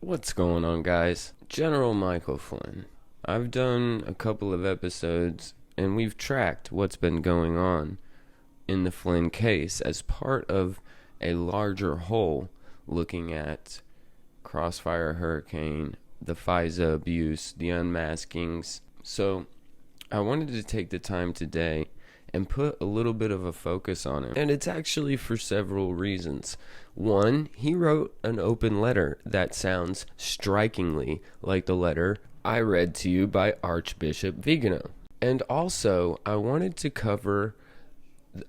What's going on, guys? General Michael Flynn. I've done a couple of episodes and we've tracked what's been going on in the Flynn case as part of a larger whole looking at Crossfire Hurricane, the FISA abuse, the unmaskings. So I wanted to take the time today and put a little bit of a focus on it. And it's actually for several reasons. One, he wrote an open letter that sounds strikingly like the letter I read to you by Archbishop Vigano. And also, I wanted to cover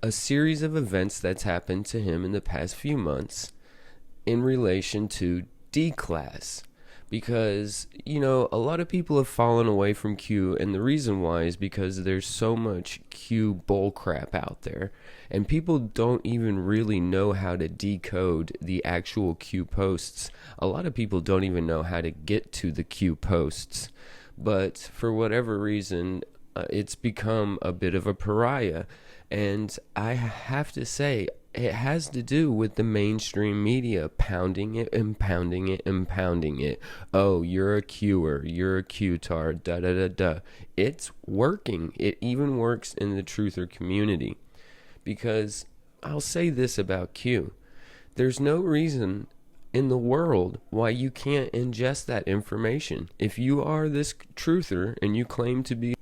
a series of events that's happened to him in the past few months in relation to DECLASS. Because, you know, a lot of people have fallen away from Q, and the reason why is because there's so much Q bullcrap out there, and people don't even really know how to decode the actual Q posts. A lot of people don't even know how to get to the Q posts, but for whatever reason, it's become a bit of a pariah, and I have to say, it has to do with the mainstream media pounding it and pounding it and pounding it. Oh, you're a Qer, you're a Q-tard, da-da-da-da. It's working. It even works in the truther community. Because I'll say this about Q. There's no reason in the world why you can't ingest that information. If you are this truther and you claim to be,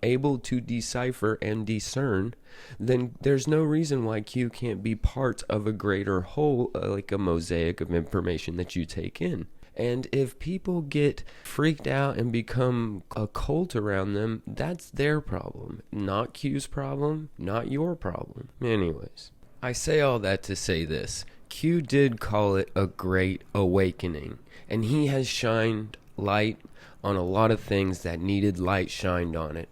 able to decipher and discern, then there's no reason why Q can't be part of a greater whole, like a mosaic of information that you take in. And if people get freaked out and become a cult around them, that's their problem. Not Q's problem, not your problem. Anyways, I say all that to say this. Q did call it a great awakening, and he has shined light on a lot of things that needed light shined on it.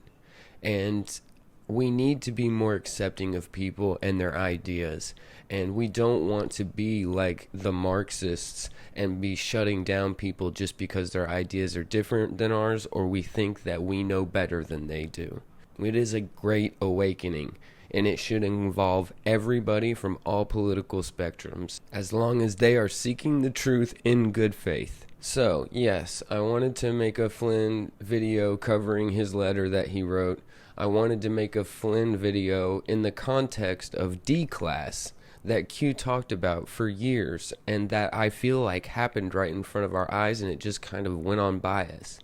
And we need to be more accepting of people and their ideas, and we don't want to be like the Marxists and be shutting down people just because their ideas are different than ours, or we think that we know better than they do. It is a great awakening, and it should involve everybody from all political spectrums, as long as they are seeking the truth in good faith. So, yes, I wanted to make a Flynn video covering his letter that he wrote. I wanted to make a Flynn video in the context of DECLASS that Q talked about for years, and that I feel like happened right in front of our eyes, and it just kind of went on by us.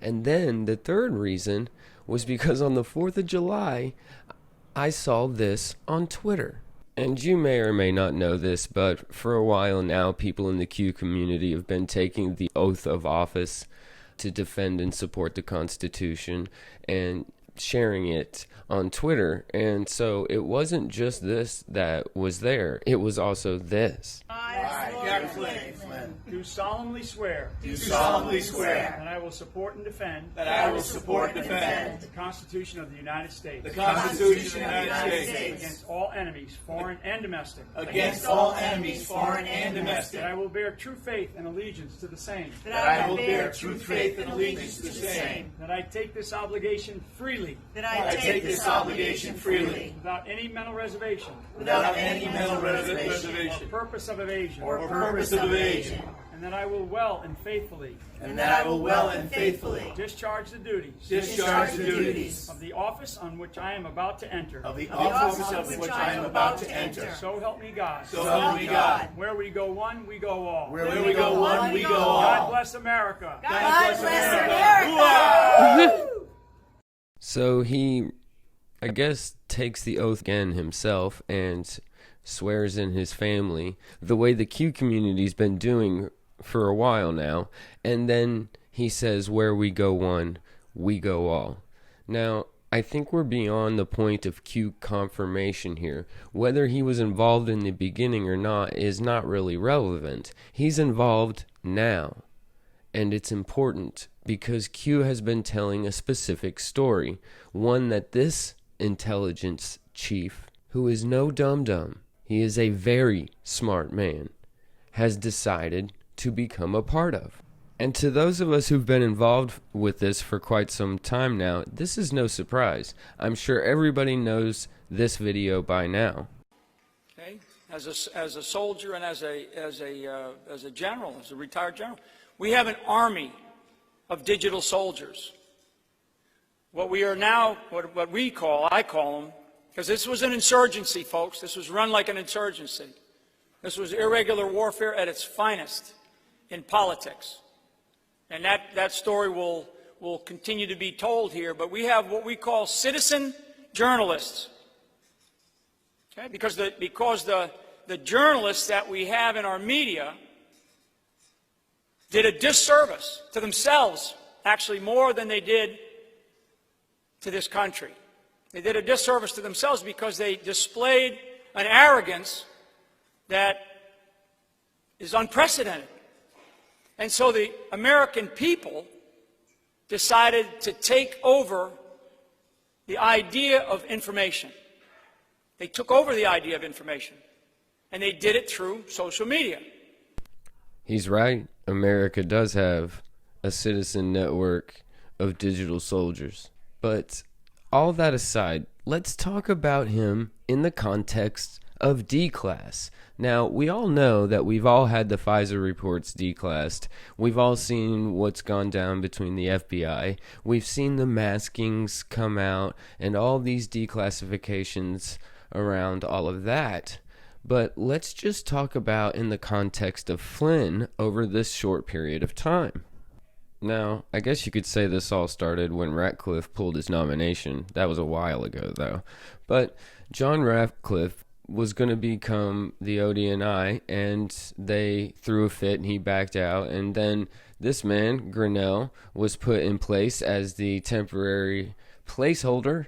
And then the third reason was because on the 4th of July, I saw this on Twitter. And you may or may not know this, but for a while now, people in the Q community have been taking the oath of office to defend and support the Constitution and sharing it on Twitter. And so it wasn't just this that was there, it was also this. I, Flynn, do solemnly swear that I will support and defend the Constitution of the United States Constitution of the United States against all enemies, foreign and domestic, against all enemies, foreign and domestic, that I will bear true faith and allegiance to the same, that I will bear true faith and allegiance to the same, that I take this obligation freely, that I take this obligation freely, without any mental reservation, without any mental reservation, or purpose of evasion, or purpose of evasion, and that I will well and faithfully discharge the duties of the office on which I am about to enter. So help me God. Where we go one, we go all. God bless America. So he, I guess, takes the oath again himself and swears in his family, the way the Q community's been doing for a while now, and then he says, where we go one, we go all. Now, I think we're beyond the point of Q confirmation here. Whether he was involved in the beginning or not is not really relevant. He's involved now, and it's important because Q has been telling a specific story, one that this intelligence chief, who is no dum-dum, he is a very smart man, has decided to become a part of. And to those of us who've been involved with this for quite some time now, this is no surprise. I'm sure everybody knows this video by now. Okay, as a soldier and as a general, as a retired general, We have an army of digital soldiers. What we are now, what we call, I call them, because this was an insurgency, folks. This was run like an insurgency. This was irregular warfare at its finest in politics. And that story will continue to be told here. But we have what we call citizen journalists. Okay? Because the journalists that we have in our media did a disservice to themselves, actually more than they did to this country. They did a disservice to themselves because they displayed an arrogance that is unprecedented. And so the American people decided to take over the idea of information. They took over the idea of information, and they did it through social media. He's right. America does have a citizen network of digital soldiers. But all that aside, let's talk about him in the context of DECLASS. Now, we all know that we've all had the Pfizer reports declassed. We've all seen what's gone down between the FBI. We've seen the maskings come out and all these declassifications around all of that. But let's just talk about in the context of Flynn over this short period of time. Now, I guess you could say this all started when Ratcliffe pulled his nomination. That was a while ago, though. But John Ratcliffe was going to become the ODNI, and they threw a fit and he backed out. And then this man, Grinnell, was put in place as the temporary placeholder.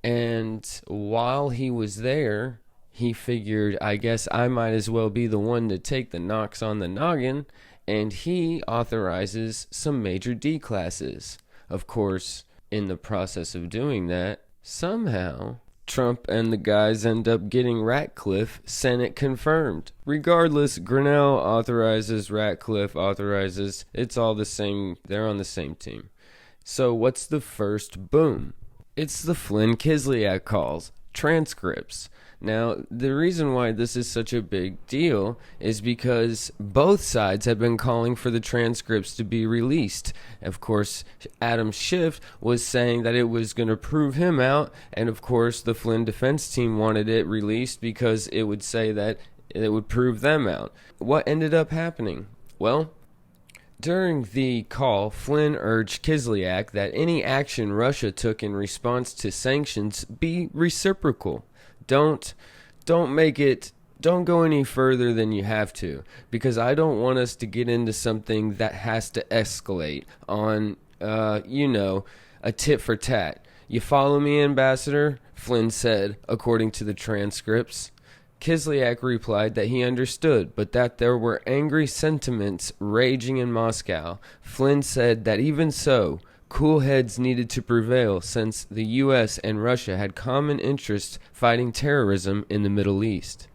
And while he was there, he figured, I guess I might as well be the one to take the knocks on the noggin, and he authorizes some major declasses. Of course, in the process of doing that, somehow Trump and the guys end up getting Ratcliffe Senate confirmed. Regardless, Grinnell authorizes, Ratcliffe authorizes. It's all the same. They're on the same team. So what's the first boom? It's the Flynn-Kislyak calls, transcripts. Now, the reason why this is such a big deal is because both sides have been calling for the transcripts to be released. Of course, Adam Schiff was saying that it was going to prove him out, and of course, the Flynn defense team wanted it released because it would say that it would prove them out. What ended up happening? Well, during the call, Flynn urged Kislyak that any action Russia took in response to sanctions be reciprocal. Don't go any further than you have to, because I don't want us to get into something that has to escalate on, a tit for tat. You follow me, Ambassador? Flynn said, according to the transcripts. Kislyak replied that he understood, but that there were angry sentiments raging in Moscow. Flynn said that even so, cool heads needed to prevail since the U.S. and Russia had common interests fighting terrorism in the Middle East.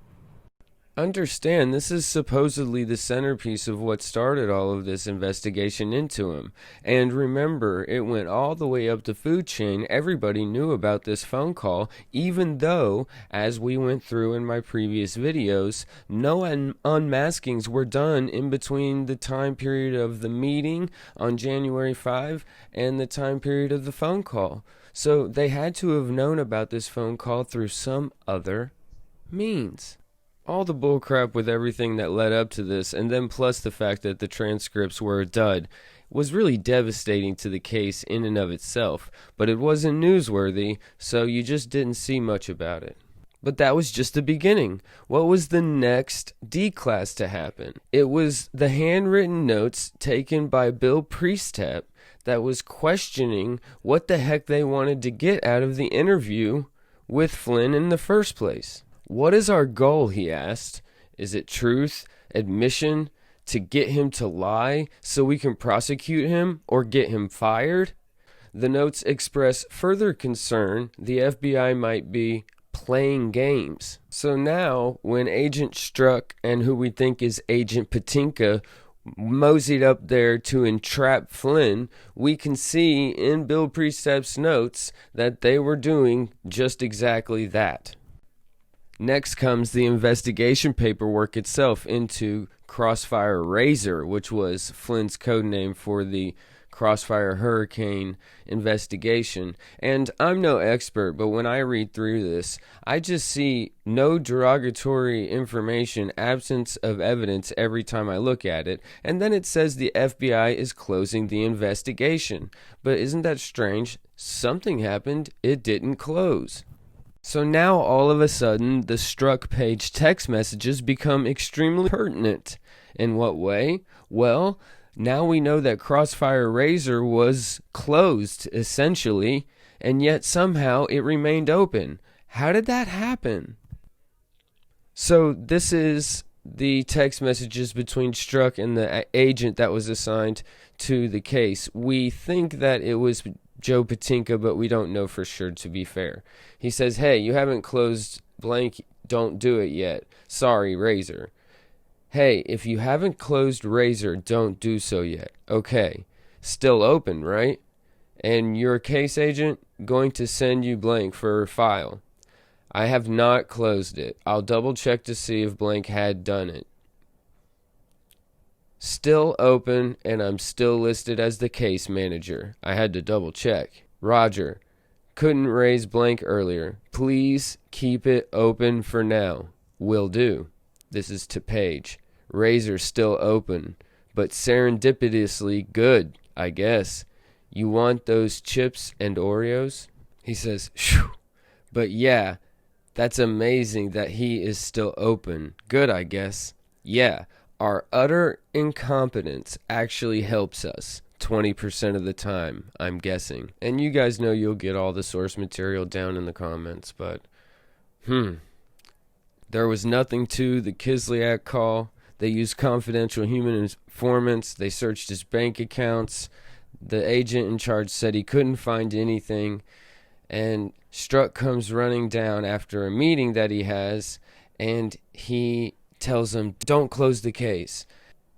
Understand, this is supposedly the centerpiece of what started all of this investigation into him. And remember, it went all the way up the food chain. Everybody knew about this phone call, even though, as we went through in my previous videos, no unmaskings were done in between the time period of the meeting on January 5 and the time period of the phone call. So they had to have known about this phone call through some other means. All the bullcrap with everything that led up to this, and then plus the fact that the transcripts were a dud, was really devastating to the case in and of itself, but it wasn't newsworthy, so you just didn't see much about it. But that was just the beginning. What was the next DECLASS to happen? It was the handwritten notes taken by Bill Priestap that was questioning what the heck they wanted to get out of the interview with Flynn in the first place. What is our goal, he asked. Is it truth, admission, to get him to lie so we can prosecute him or get him fired? The notes express further concern the FBI might be playing games. So now, when Agent Struck and who we think is Agent Patinka moseyed up there to entrap Flynn, we can see in Bill Priestap's notes that they were doing just exactly that. Next comes the investigation paperwork itself into Crossfire Razor, which was Flynn's code name for the Crossfire Hurricane investigation. And I'm no expert, but when I read through this, I just see no derogatory information, absence of evidence every time I look at it. And then it says the FBI is closing the investigation. But isn't that strange? Something happened. It didn't close. So now all of a sudden, the struck page text messages become extremely pertinent. In what way? Well, now we know that Crossfire Razor was closed, essentially, and yet somehow it remained open. How did that happen? So this is the text messages between Strzok and the agent that was assigned to the case. We think that it was Joe Patinka, but we don't know for sure, to be fair. He says, hey, you haven't closed blank, don't do it yet. Sorry, Razor. Hey, if you haven't closed Razor, don't do so yet. Okay, still open, right? And your case agent going to send you blank for a file. I have not closed it. I'll double check to see if blank had done it. Still open, and I'm still listed as the case manager. I had to double check. Roger. Couldn't raise blank earlier. Please keep it open for now. Will do. This is to Page. Razor still open, but serendipitously good, I guess. You want those chips and Oreos? He says, phew. But yeah, that's amazing that he is still open. Good, I guess. Yeah, our utter incompetence actually helps us. 20% of the time, I'm guessing. And you guys know you'll get all the source material down in the comments, but there was nothing to the Kislyak call. They used confidential human informants. They searched his bank accounts. The agent in charge said he couldn't find anything. And Strzok comes running down after a meeting that he has, and he tells him, don't close the case.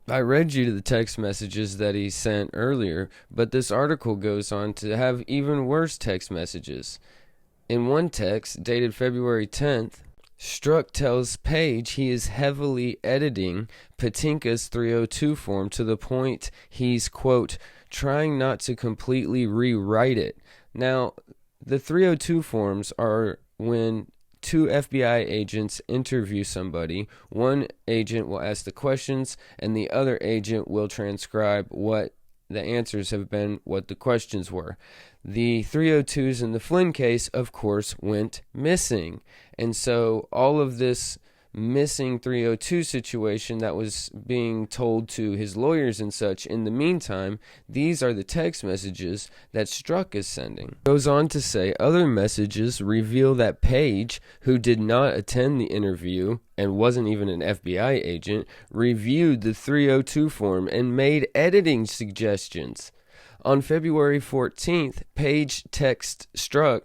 I read you the text messages that he sent earlier, but this article goes on to have even worse text messages. In one text, dated February 10th, Strzok tells Page he is heavily editing Patinka's 302 form to the point he's, quote, trying not to completely rewrite it. Now, the 302 forms are when two FBI agents interview somebody. One agent will ask the questions, and the other agent will transcribe what the answers have been, what the questions were. The 302s in the Flynn case, of course, went missing. And so all of this missing 302 situation that was being told to his lawyers and such, in the meantime, these are the text messages that Strzok is sending. Goes on to say other messages reveal that Page, who did not attend the interview and wasn't even an FBI agent, reviewed the 302 form and made editing suggestions. On February 14th, Page texts Strzok,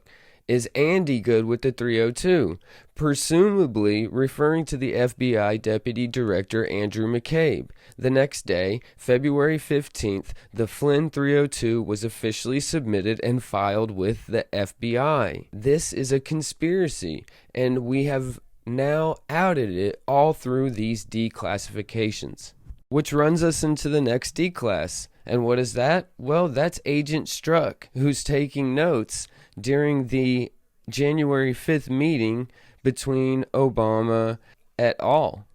is Andy good with the 302? Presumably referring to the FBI Deputy Director Andrew McCabe. The next day, February 15th, the Flynn 302 was officially submitted and filed with the FBI. This is a conspiracy, and we have now outed it all through these declassifications. Which runs us into the next declass. And what is that? Well, that's Agent Strzok, who's taking notes during the January 5th meeting between Obama et al.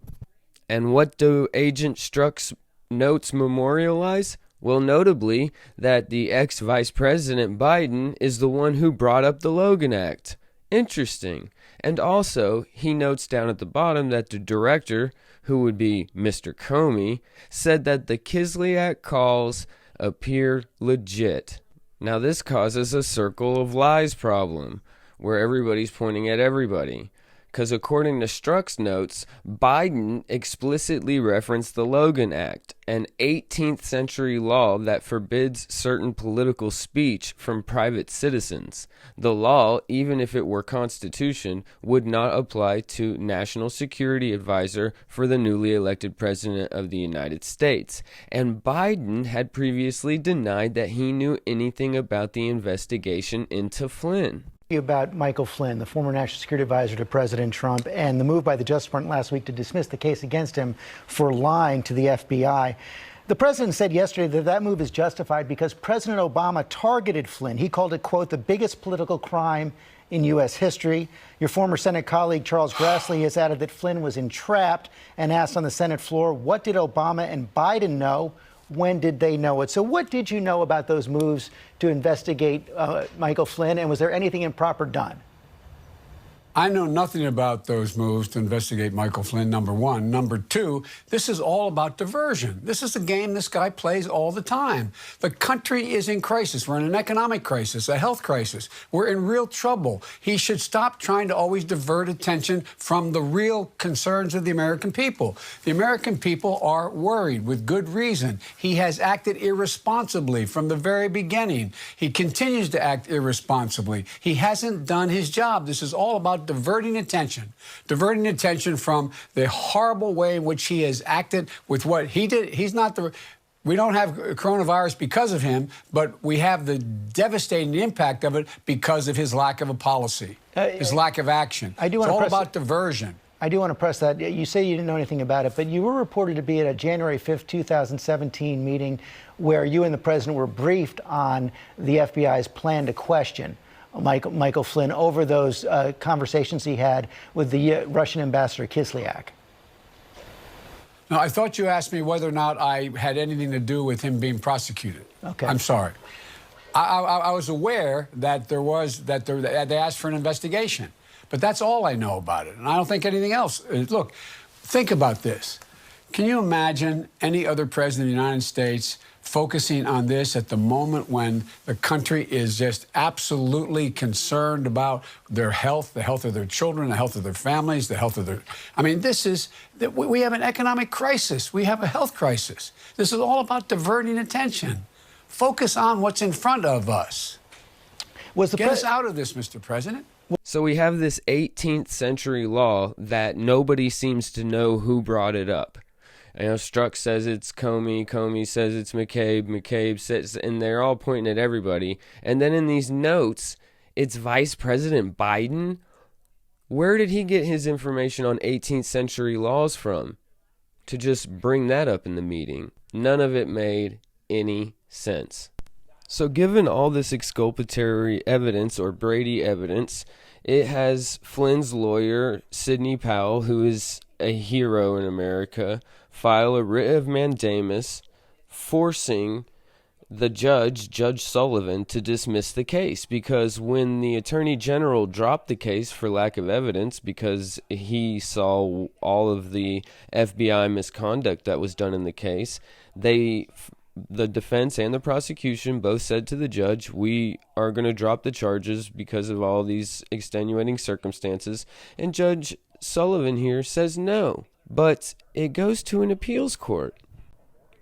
And what do Agent Strzok's notes memorialize? Well, notably, that the ex-Vice President Biden is the one who brought up the Logan Act. Interesting. And also, he notes down at the bottom that the director, who would be Mr. Comey, said that the Kislyak calls appear legit. Now this causes a circle of lies problem, where everybody's pointing at everybody. Because according to Strzok's notes, Biden explicitly referenced the Logan Act, an 18th century law that forbids certain political speech from private citizens. The law, even if it were constitution, would not apply to National Security Advisor for the newly elected President of the United States. And Biden had previously denied that he knew anything about the investigation into Flynn. About Michael Flynn, the former national security advisor to President Trump, and the move by the Justice Department last week to dismiss the case against him for lying to the FBI. The president said yesterday that that move is justified because President Obama targeted Flynn. He called it, quote, the biggest political crime in U.S. history. Your former Senate colleague Charles Grassley has added that Flynn was entrapped and asked on the Senate floor, what did Obama and Biden know? When did they know it? So what did you know about those moves to investigate Michael Flynn, and was there anything improper done? I know nothing about those moves to investigate Michael Flynn, number one. Number two, this is all about diversion. This is a game this guy plays all the time. The country is in crisis. We're in an economic crisis, a health crisis. We're in real trouble. He should stop trying to always divert attention from the real concerns of the American people. The American people are worried with good reason. He has acted irresponsibly from the very beginning. He continues to act irresponsibly. He hasn't done his job. This is all about diverting attention from the horrible way in which he has acted with what he did. We don't have coronavirus because of him, but we have the devastating impact of it because of his lack of a policy, his lack of action. It's all about diversion. I do want to press that. You say you didn't know anything about it, but you were reported to be at a January 5th, 2017 meeting where you and the president were briefed on the FBI's plan to question Michael Flynn over those conversations he had with the Russian ambassador Kislyak. Now, I thought you asked me whether or not I had anything to do with him being prosecuted. Okay. I'm sorry. I was aware that they asked for an investigation, but that's all I know about it, and I don't think anything else. Look, think about this. Can you imagine any other president of the United States focusing on this at the moment when the country is just absolutely concerned about their health, the health of their children, the health of their families, the health of their... I mean, we have an economic crisis. We have a health crisis. This is all about diverting attention. Focus on what's in front of us. Get us out of this, Mr. President. So we have this 18th century law that nobody seems to know who brought it up. You know, Strzok says it's Comey, Comey says it's McCabe, McCabe says, and they're all pointing at everybody. And then in these notes, it's Vice President Biden. Where did he get his information on 18th century laws from to just bring that up in the meeting? None of it made any sense. So given all this exculpatory evidence or Brady evidence, it has Flynn's lawyer, Sidney Powell, who is a hero in America, file a writ of mandamus forcing the Judge Sullivan, to dismiss the case, because when the Attorney General dropped the case for lack of evidence because he saw all of the FBI misconduct that was done in the case, the defense and the prosecution both said to the judge, we are going to drop the charges because of all these extenuating circumstances, and Judge Sullivan here says no. But it goes to an appeals court.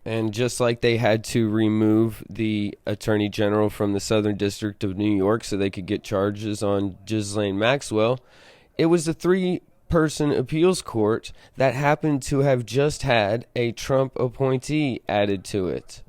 And just like they had to remove the Attorney General from the Southern District of New York so they could get charges on Ghislaine Maxwell, it was a 3-person appeals court that happened to have just had a Trump appointee added to it.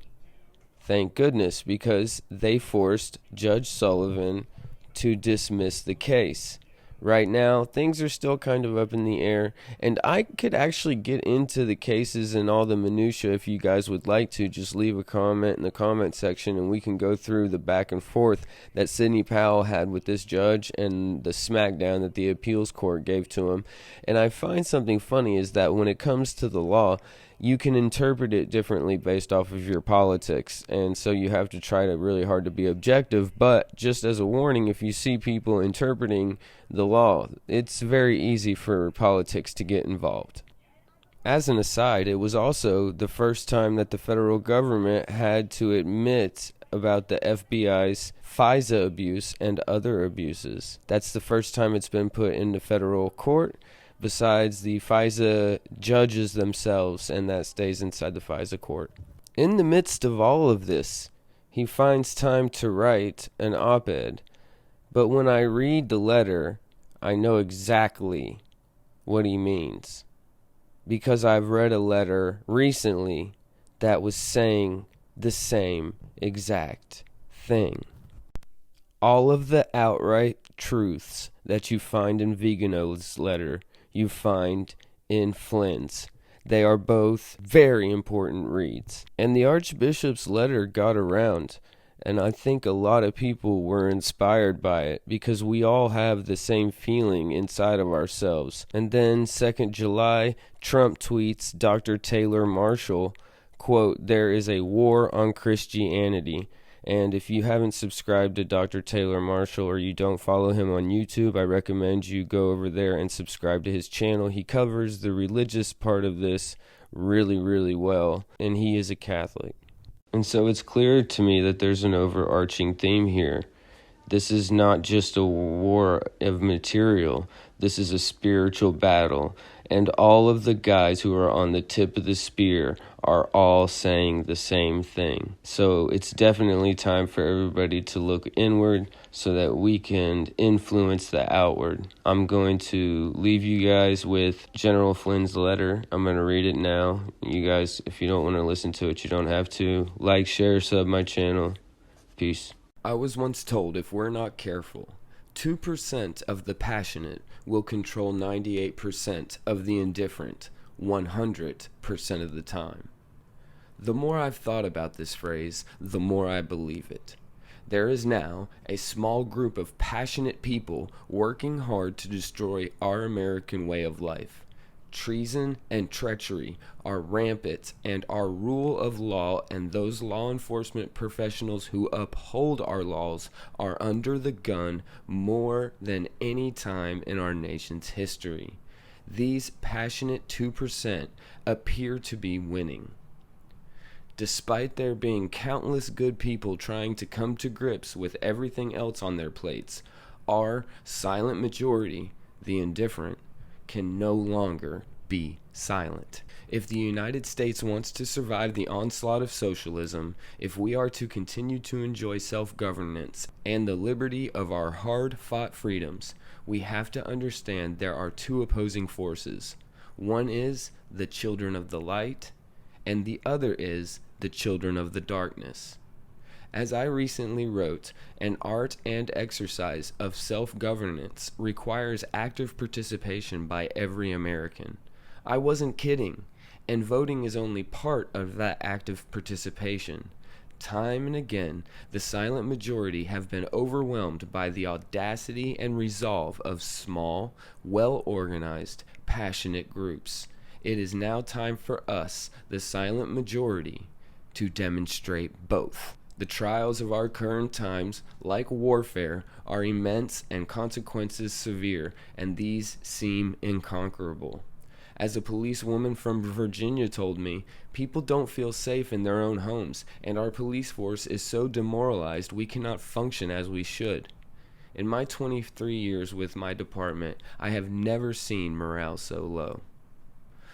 Thank goodness, because they forced Judge Sullivan to dismiss the case. Right now, things are still kind of up in the air, and I could actually get into the cases and all the minutia if you guys would like to. Just leave a comment in the comment section, and we can go through the back and forth that Sidney Powell had with this judge and the smackdown that the appeals court gave to him. And I find something funny is that when it comes to the law, you can interpret it differently based off of your politics, and so you have to try really hard to be objective. But just as a warning, if you see people interpreting the law, it's very easy for politics to get involved. As an aside, it was also the first time that the federal government had to admit about the FBI's FISA abuse and other abuses. That's the first time it's been put into federal court, besides the FISA judges themselves, and that stays inside the FISA court. In the midst of all of this, he finds time to write an op-ed, but when I read the letter, I know exactly what he means, because I've read a letter recently that was saying the same exact thing. All of the outright truths that you find in Vigano's letter, you find in Flynn's. They are both very important reads. And the Archbishop's letter got around, and I think a lot of people were inspired by it because we all have the same feeling inside of ourselves. And then 2nd July, Trump tweets Dr. Taylor Marshall, quote, "There is a war on Christianity." And if you haven't subscribed to Dr. Taylor Marshall or you don't follow him on YouTube, I recommend you go over there and subscribe to his channel. He covers the religious part of this really, really well, and he is a Catholic. And so it's clear to me that there's an overarching theme here. This is not just a war of material. This is a spiritual battle. And all of the guys who are on the tip of the spear are all saying the same thing. So it's definitely time for everybody to look inward so that we can influence the outward. I'm going to leave you guys with General Flynn's letter. I'm going to read it now. You guys, if you don't want to listen to it, you don't have to. Like, share, sub my channel. Peace. I was once told if we're not careful, 2% of the passionate will control 98% of the indifferent 100% of the time. The more I've thought about this phrase, the more I believe it. There is now a small group of passionate people working hard to destroy our American way of life. Treason and treachery are rampant, and our rule of law and those law enforcement professionals who uphold our laws are under the gun more than any time in our nation's history. These passionate 2% appear to be winning. Despite there being countless good people trying to come to grips with everything else on their plates, our silent majority, the indifferent, can no longer be silent. If the United States wants to survive the onslaught of socialism, if we are to continue to enjoy self-governance and the liberty of our hard-fought freedoms, we have to understand there are two opposing forces. One is the children of the light, and the other is the children of the darkness. As I recently wrote, an art and exercise of self-governance requires active participation by every American. I wasn't kidding, and voting is only part of that active participation. Time and again, the silent majority have been overwhelmed by the audacity and resolve of small, well-organized, passionate groups. It is now time for us, the silent majority, to demonstrate both. The trials of our current times, like warfare, are immense and consequences severe, and these seem inconquerable. As a policewoman from Virginia told me, people don't feel safe in their own homes, and our police force is so demoralized we cannot function as we should. In my 23 years with my department, I have never seen morale so low.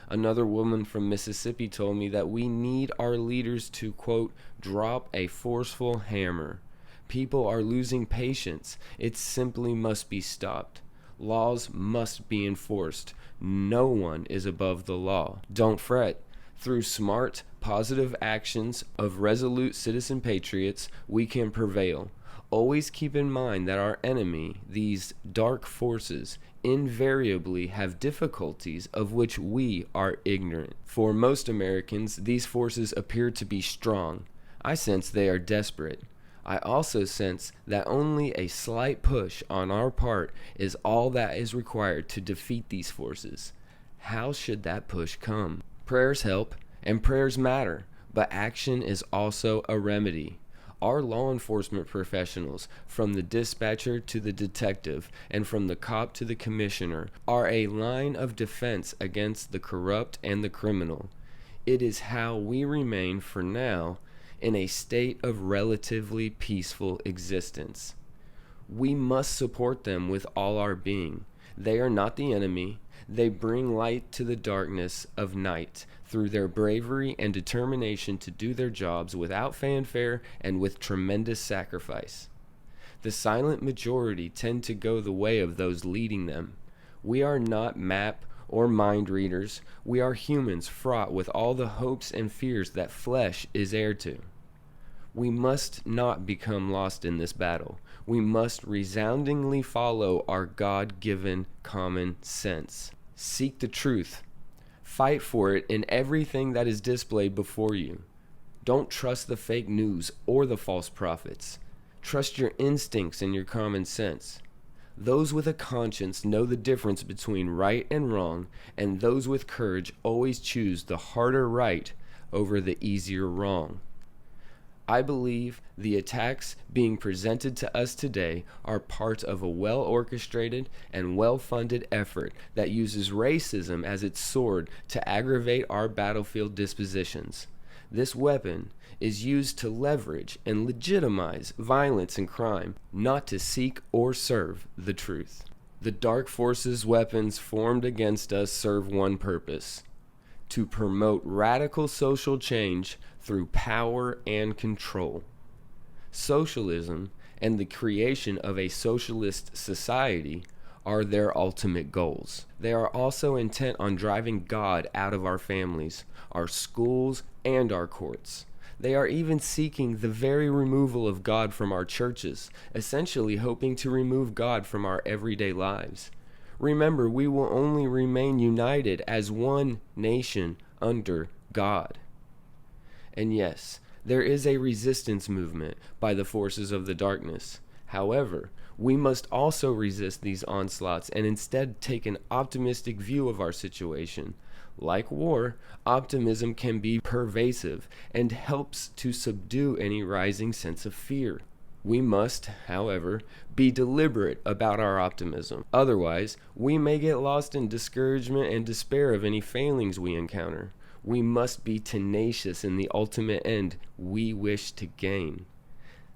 Another woman from Mississippi told me that we need our leaders to, quote, drop a forceful hammer. People are losing patience. It simply must be stopped. Laws must be enforced. No one is above the law. Don't fret. Through smart, positive actions of resolute citizen patriots, we can prevail. Always keep in mind that our enemy, these dark forces, invariably have difficulties of which we are ignorant. For most Americans, these forces appear to be strong. I sense they are desperate. I also sense that only a slight push on our part is all that is required to defeat these forces. How should that push come? Prayers help, and prayers matter, but action is also a remedy. Our law enforcement professionals, from the dispatcher to the detective, and from the cop to the commissioner, are a line of defense against the corrupt and the criminal. It is how we remain, for now, in a state of relatively peaceful existence. We must support them with all our being. They are not the enemy. They bring light to the darkness of night through their bravery and determination to do their jobs without fanfare and with tremendous sacrifice. The silent majority tend to go the way of those leading them. We are not map or mind readers. We are humans fraught with all the hopes and fears that flesh is heir to. We must not become lost in this battle. We must resoundingly follow our God-given common sense. Seek the truth. Fight for it in everything that is displayed before you. Don't trust the fake news or the false prophets. Trust your instincts and your common sense. Those with a conscience know the difference between right and wrong, and those with courage always choose the harder right over the easier wrong. I believe the attacks being presented to us today are part of a well-orchestrated and well-funded effort that uses racism as its sword to aggravate our battlefield dispositions. This weapon is used to leverage and legitimize violence and crime, not to seek or serve the truth. The dark forces' weapons formed against us serve one purpose: to promote radical social change through power and control. Socialism and the creation of a socialist society are their ultimate goals. They are also intent on driving God out of our families, our schools, and our courts. They are even seeking the very removal of God from our churches, essentially hoping to remove God from our everyday lives. Remember, we will only remain united as one nation under God. And yes, there is a resistance movement by the forces of the darkness. However, we must also resist these onslaughts and instead take an optimistic view of our situation. Like war, optimism can be pervasive and helps to subdue any rising sense of fear. We must, however, be deliberate about our optimism. Otherwise, we may get lost in discouragement and despair of any failings we encounter. We must be tenacious in the ultimate end we wish to gain.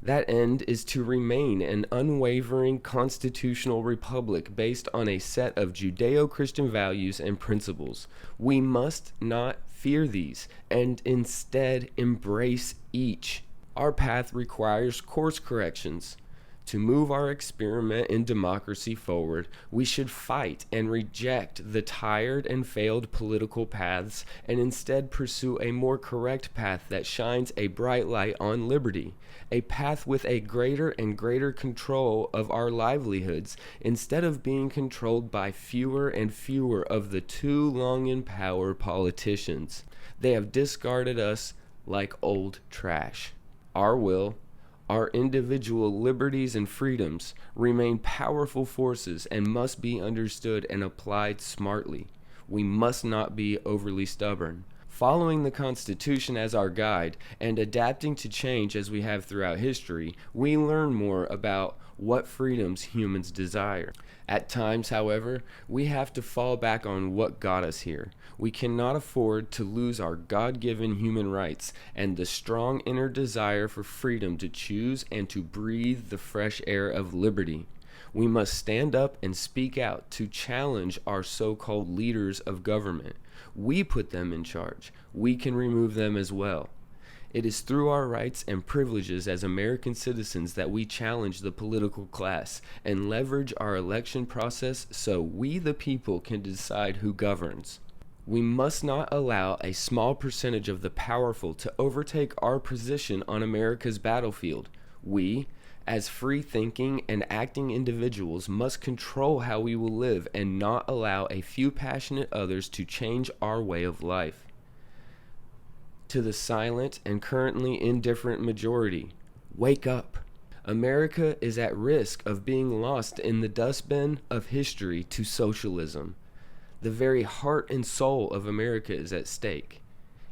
That end is to remain an unwavering constitutional republic based on a set of Judeo-Christian values and principles. We must not fear these, and instead embrace each. Our path requires course corrections. To move our experiment in democracy forward, we should fight and reject the tired and failed political paths and instead pursue a more correct path that shines a bright light on liberty, a path with a greater and greater control of our livelihoods instead of being controlled by fewer and fewer of the too long in power politicians. They have discarded us like old trash. Our will, our individual liberties and freedoms remain powerful forces and must be understood and applied smartly. We must not be overly stubborn. Following the Constitution as our guide and adapting to change as we have throughout history, we learn more about what freedoms humans desire. At times, however, we have to fall back on what got us here. We cannot afford to lose our God-given human rights and the strong inner desire for freedom to choose and to breathe the fresh air of liberty. We must stand up and speak out to challenge our so-called leaders of government. We put them in charge. We can remove them as well. It is through our rights and privileges as American citizens that we challenge the political class and leverage our election process so we the people can decide who governs. We must not allow a small percentage of the powerful to overtake our position on America's battlefield. We, as free-thinking and acting individuals, must control how we will live and not allow a few passionate others to change our way of life. To the silent and currently indifferent majority, wake up. America is at risk of being lost in the dustbin of history to socialism. The very heart and soul of America is at stake.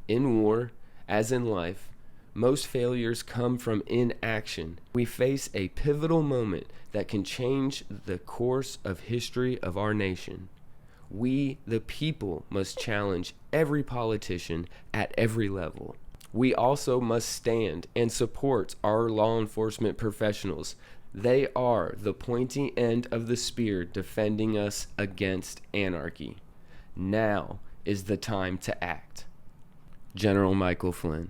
In war, as in life, most failures come from inaction. We face a pivotal moment that can change the course of history of our nation. We, the people, must challenge every politician at every level. We also must stand and support our law enforcement professionals. They are the pointy end of the spear defending us against anarchy. Now is the time to act. General Michael Flynn.